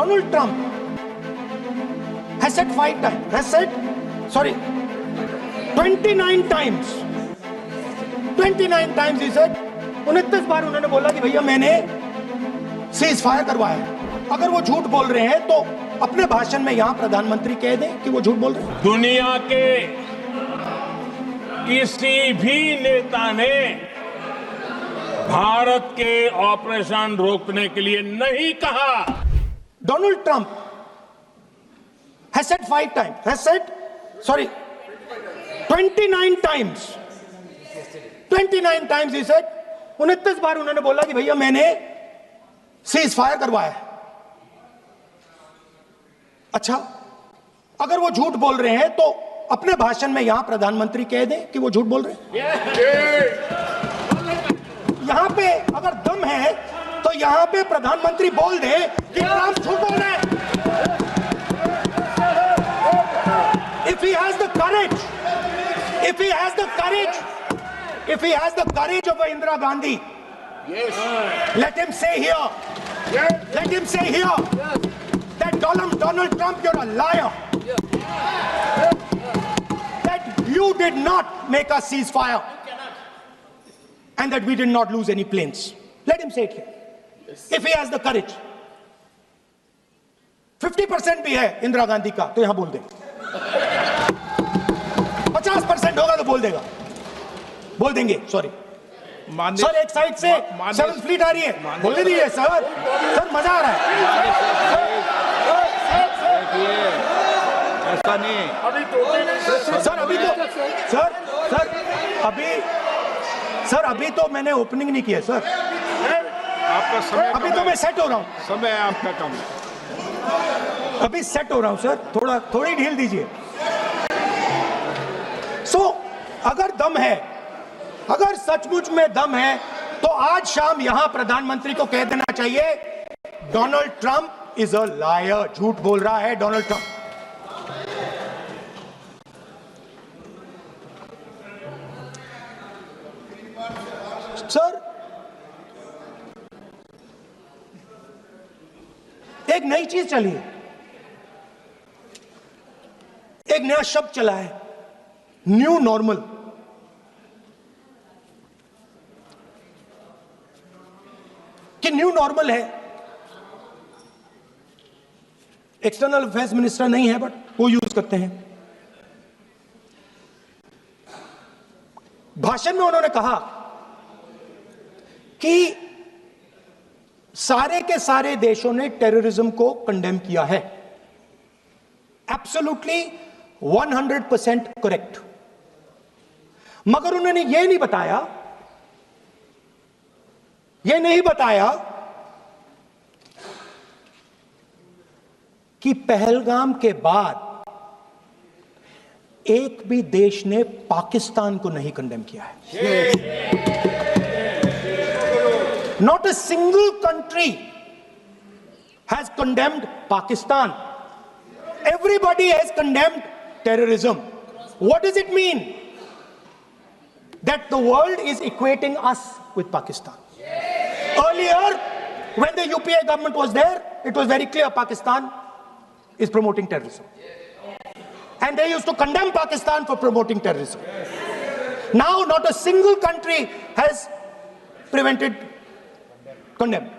Donald Trump has said 29 times. 29 times he said, 29 बार उन्होंने बोला कि भैया मैंने सीज फायर करवाया। अगर वो झूठ बोल रहे हैं तो अपने भाषण में यहां प्रधानमंत्री कह दें कि वो झूठ बोल रहे हैं। दुनिया के किसी भी नेता ने भारत के ऑपरेशन रोकने के लिए नहीं कहा। Donald Trump has said 29 times. 29 times he said, 29 बार उन्होंने बोला कि भैया मैंने सीज फायर करवाया। अच्छा, अगर वो झूठ बोल रहे हैं तो अपने भाषण में यहां प्रधानमंत्री कह दें कि वो झूठ बोल रहे हैं। यहां पे अगर दम है तो यहां पे प्रधानमंत्री बोल दे कि ट्रंप झूठ बोल रहे हैं। If he has the courage of Indira Gandhi, let him say here that Donald Trump, you're a liar. That you did not make a ceasefire and that we did not lose any planes. Let him say it here. If he has the courage. 50% भी है इंदिरा गांधी का तो यहां बोल दे। 50% होगा तो बोल देंगे। सॉरी सर, एक साइड से 7th फ्लीट आ रही है, बोलने दीजिए सर मजा आ रहा है। ऐसा नहीं सर अभी तो मैंने ओपनिंग नहीं किया सर। आपका समय अभी तो मैं सेट हो रहा हूं। समय आपका कम है। अभी सेट हो रहा हूं सर, थोड़ी ढील दीजिए। अगर सचमुच में दम है तो आज शाम यहां प्रधानमंत्री को कह देना चाहिए Donald Trump is a liar, झूठ बोल रहा है डोनाल्ड ट्रंप। सर, एक नई चीज चली है, एक नया शब्द चला है, न्यू नॉर्मल। कि न्यू नॉर्मल है, एक्सटर्नल अफेयर्स मिनिस्टर नहीं है बट वो यूज करते हैं। भाषण में उन्होंने कहा कि सारे के सारे देशों ने टेररिज्म को कंडेम किया है। Absolutely 100% correct. मगर उन्होंने यह नहीं बताया कि पहलगाम के बाद एक भी देश ने पाकिस्तान को नहीं कंडेम किया है। Not a single country has condemned Pakistan. Everybody has condemned terrorism. What does it mean? That the world is equating us with Pakistan. Earlier, when the UPA government was there, it was very clear Pakistan is promoting terrorism. And they used to condemn Pakistan for promoting terrorism. Now, not a single country has condemned.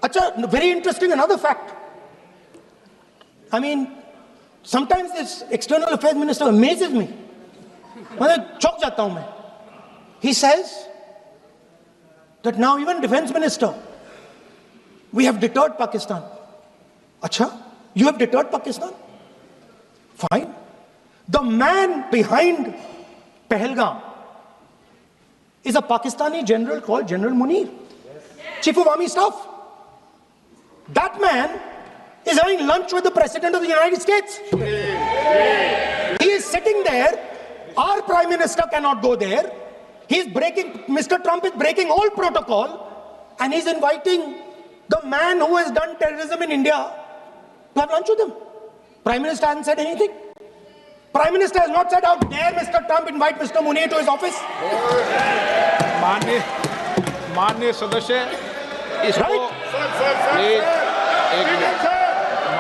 Achha, very interesting, another fact. I mean, sometimes this external affairs minister amazes me. मैं चौंक जाता हूं मैं. He says that now even defense minister, we have deterred Pakistan. Achha, you have deterred Pakistan? Fine. The man behind Pahalgam is a Pakistani general called General Munir, Chief of Army Staff. That man is having lunch with the President of the United States. He is sitting there. Our Prime Minister cannot go there. Mr. Trump is breaking all protocol, and he's inviting the man who has done terrorism in India to have lunch with him. Prime Minister hasn't said anything. Prime Minister has not said, how dare Mr. Trump invite Mr. Munir to his office. माननीय सदस्य, इसको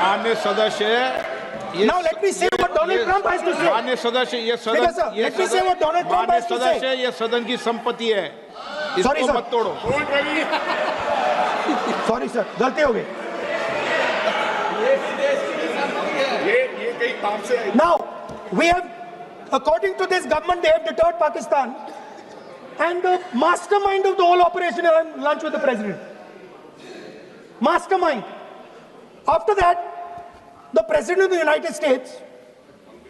मान्य सदस्य ये Now let me say what Donald Trump has to say. मान्य सदस्य ये Speaker sir, सदन ये let me say what Donald Trump मान्य has to say. सदस्य ये सदन की संपत्ति है, Sorry, इसको sir. मत तोड़ो। सॉरी सर, गलती हो गई। ये कहीं काम से Now, we have, according to this government, they have deterred Pakistan. And the mastermind of the whole operation is on lunch with the president. Mastermind. After that, the president of the United States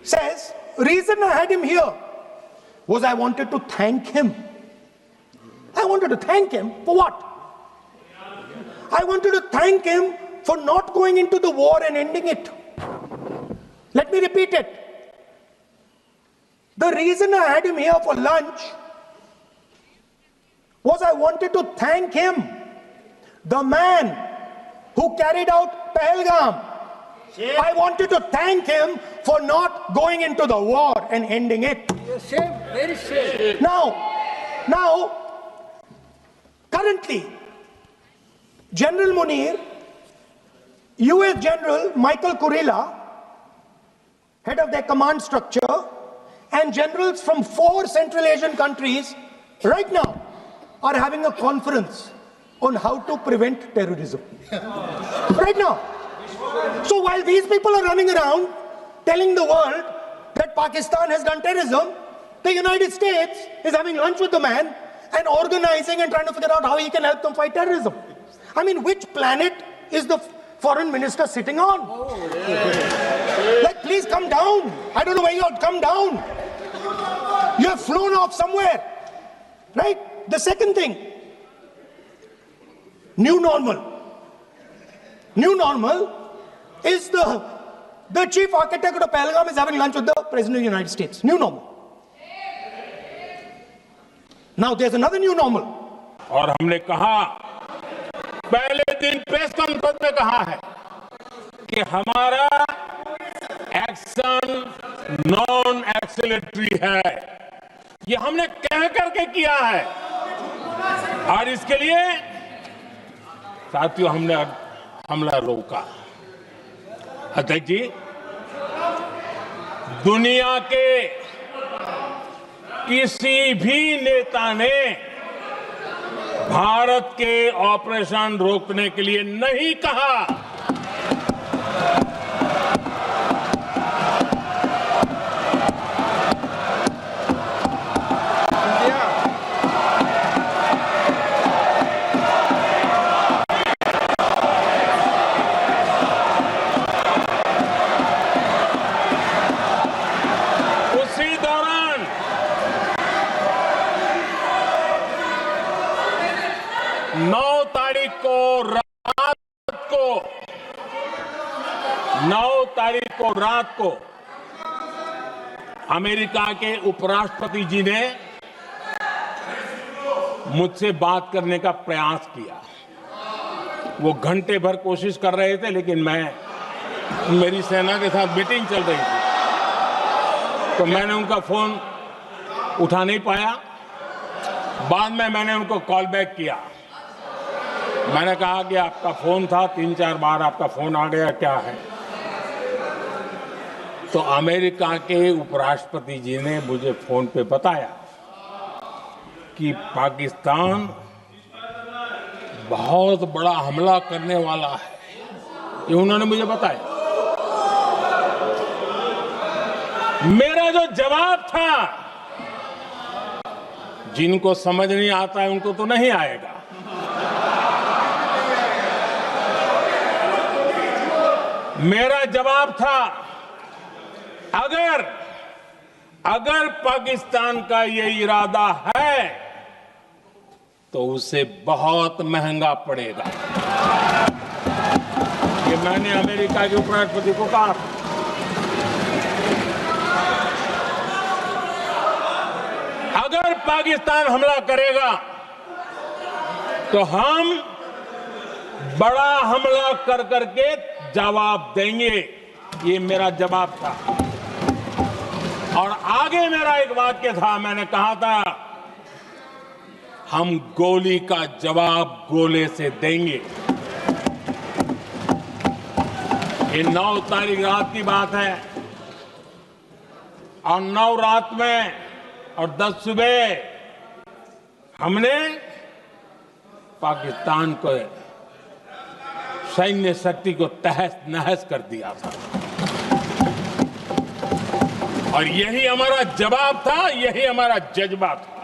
says, reason I had him here was I wanted to thank him. I wanted to thank him for what? I wanted to thank him for not going into the war and ending it. Let me repeat it. The reason I had him here for lunch was I wanted to thank him, the man who carried out Pahalgam. I wanted to thank him for not going into the war and ending it. Shame, very shame. Now, currently, General Munir, US General Michael Kurilla, head of their command structure, and generals from 4 Central Asian countries right now are having a conference on how to prevent terrorism. Right now. So while these people are running around telling the world that Pakistan has done terrorism, the United States is having lunch with the man and organizing and trying to figure out how he can help them fight terrorism. I mean, which planet is the foreign minister sitting on? Like, please come down. I don't know where you are. Come down. You have flown off somewhere. Right? The second thing, new normal. New normal is the chief architect of Pahalgam is having lunch with the President of the United States. New normal. Now there's another new normal. और हमने कहा, पहले दिन press conference में कहा है कि हमारा एक्शन नॉन एक्सेलेटरी है। ये हमने कह करके किया है और इसके लिए साथियों हमने हमला रोका। अध्यक्ष जी, दुनिया के किसी भी नेता ने भारत के ऑपरेशन रोकने के लिए नहीं कहा। उसी दौरान 9 तारीख को रात को अमेरिका के उपराष्ट्रपति जी ने मुझसे बात करने का प्रयास किया। वो घंटे भर कोशिश कर रहे थे, लेकिन मेरी सेना के साथ मीटिंग चल रही थी, तो मैंने उनका फोन उठा नहीं पाया। बाद में मैंने उनको कॉल बैक किया। मैंने कहा कि आपका फोन था, 3-4 बार आपका फोन आ गया, क्या है? तो अमेरिका के उपराष्ट्रपति जी ने मुझे फोन पे बताया कि पाकिस्तान बहुत बड़ा हमला करने वाला है। ये उन्होंने मुझे बताया। मेरा जो जवाब था, जिनको समझ नहीं आता है उनको तो नहीं आएगा। मेरा जवाब था, अगर पाकिस्तान का ये इरादा है तो उसे बहुत महंगा पड़ेगा। ये मैंने अमेरिका के उपराष्ट्रपति को कहा। अगर पाकिस्तान हमला करेगा तो हम बड़ा हमला कर करके जवाब देंगे। ये मेरा जवाब था। और आगे मेरा एक वाक्य था, मैंने कहा था, हम गोली का जवाब गोले से देंगे। ये 9 तारीख रात की बात है और 9 रात में और 10 सुबह हमने पाकिस्तान को सैन्य शक्ति को तहस नहस कर दिया था और यही हमारा जवाब था, यही हमारा जज्बा था।